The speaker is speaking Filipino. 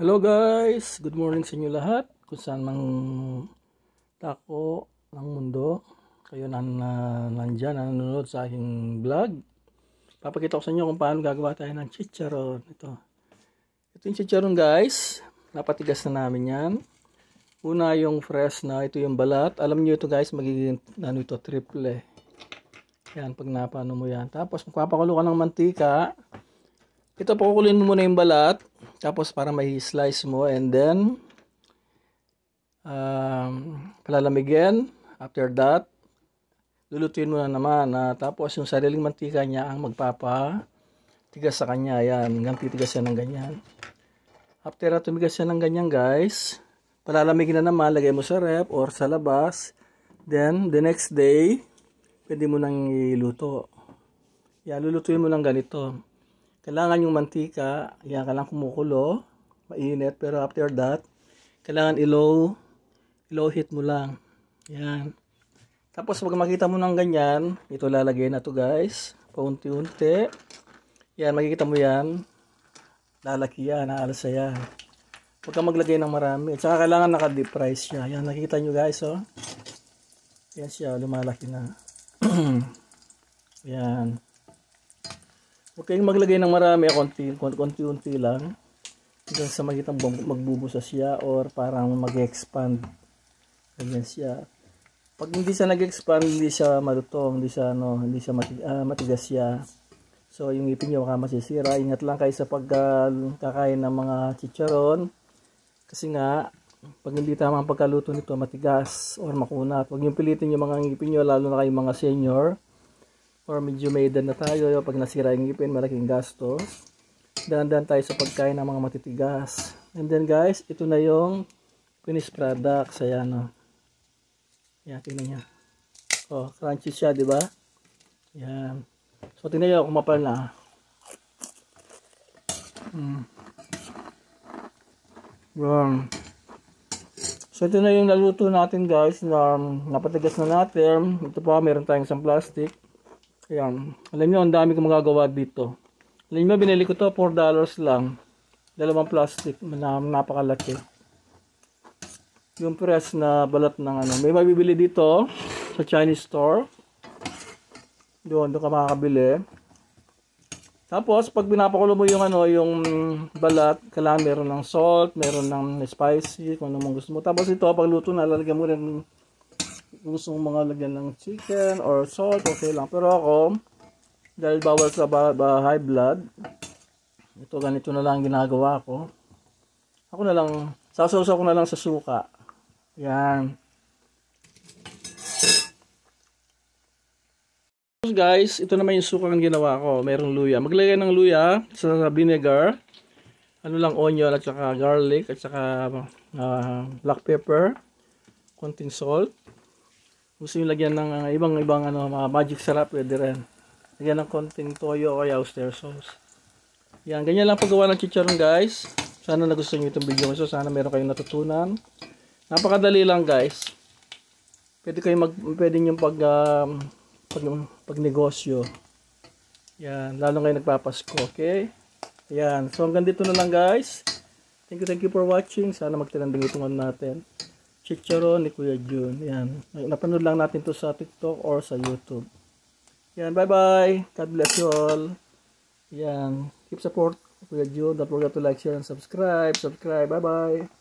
Hello guys! Good morning sa inyo lahat. Kung saan mang tako ng mundo, kayo nandyan, nanonood sa aking vlog. Papakita ko sa inyo kung paano gagawa tayo ng chicharon. Ito yung chicharon guys. Napatigas na namin yan. Una yung fresh na, ito yung balat. Alam niyo ito guys, magiging triple. Yan, pag napano mo yan. Tapos magpapakulo ka ng mantika. Ito, pakukulin mo muna yung balat. Tapos para may slice mo. And then, palalamigin. After that, lulutuin mo na naman. Tapos yung sariling mantika niya ang magpapatigas sa kanya. Yan, hanggang titigas yan ng ganyan. After tumigas yan ng ganyan guys, palalamigin na naman. Lagay mo sa ref or sa labas. Then, the next day, pwede mo nang iluto. Yan, lulutuin mo lang ganito. Kailangan yung mantika, yan, kailangan kumukulo, mainit, pero after that, kailangan i-low heat mo lang. Yan. Tapos pag makita mo ng ganyan, ito lalagay na to guys, paunti-unti. Yan, makikita mo yan, lalaki yan, aalsa yan. Huwag kang maglagay ng marami. At saka kailangan naka-deep fry siya. Yan, nakikita nyo guys, oh. Yan siya, lumalaki na. Yan. Huwag kayong maglagay ng marami, konti-unti lang. Hanggang sa makitang magbubusa siya or parang mag-expand. Ganyan siya. Pag hindi siya nag-expand, hindi siya malutong, hindi siya matigas siya. So yung ngipin niyo baka masisira. Ingat lang kayo sa pagkakain ng mga chicharon. Kasi nga, pag hindi tama ang pagkaluto nito, matigas or makunat. Huwag niyo pilitin yung mga ngipin niyo, lalo na kayong mga senior. Or medyo may edad na tayo, pag nasira yung ngipin, malaking gastos. Dahan-dahan tayo sa pagkain ng mga matitigas. And then guys, ito na yung finished product. Ayan, no. Yan, tingnan niya. Oh, crunchy siya, di ba? Yan. So, tingnan niyo, kumapal na. Yan. So, ito na yung naluto natin guys. Napatigas na natin. Ito pa, meron tayong isang plastic. Ayan. Alam nyo, ang dami kong magagawa dito. Alam nyo, binili ko to $4 lang. Dalawang plastic. Napakalaki. Yung press na balat ng ano. May mabibili dito sa Chinese store. Doon ka makakabili. Tapos, pag pinapakulo mo yung ano, yung balat, kailangan meron ng salt, meron ng spicy, kung ano mong gusto mo. Tapos ito, pag luto na, lalagyan mo rin gusto mong mga lagyan ng chicken or salt, okay lang. Pero ako, dahil bawal sa high blood, ito ganito na lang ginagawa ko. Ako na lang, sasawsaw ko na lang sa suka. Yan. Guys, ito naman yung suka ang ginawa ko. Merong luya. Maglagay ng luya sa vinegar. Ano lang, onion at saka garlic at saka black pepper. Konting salt. Gusto nyo lagyan ng ibang-ibang mga magic sarap, pwede rin. Lagyan ng konting toyo o kaya oyster sauce. Yan, ganyan lang paggawa ng chicharon guys. Sana nagustuhan nyo itong video ko. Sana meron kayong natutunan. Napakadali lang guys. Pwede nyo pag negosyo. Yan, lalo ngayon nagpapasko, okay? Yan, so hanggang dito na lang guys. Thank you for watching. Sana magtiranding itong natin. Chicharon ni Kuya Jun. Yan. Napanood lang natin to sa TikTok or sa YouTube. Yan. Bye-bye. God bless you all. Yan. Keep support Kuya Jun. Don't forget to like, share, and subscribe. Bye-bye.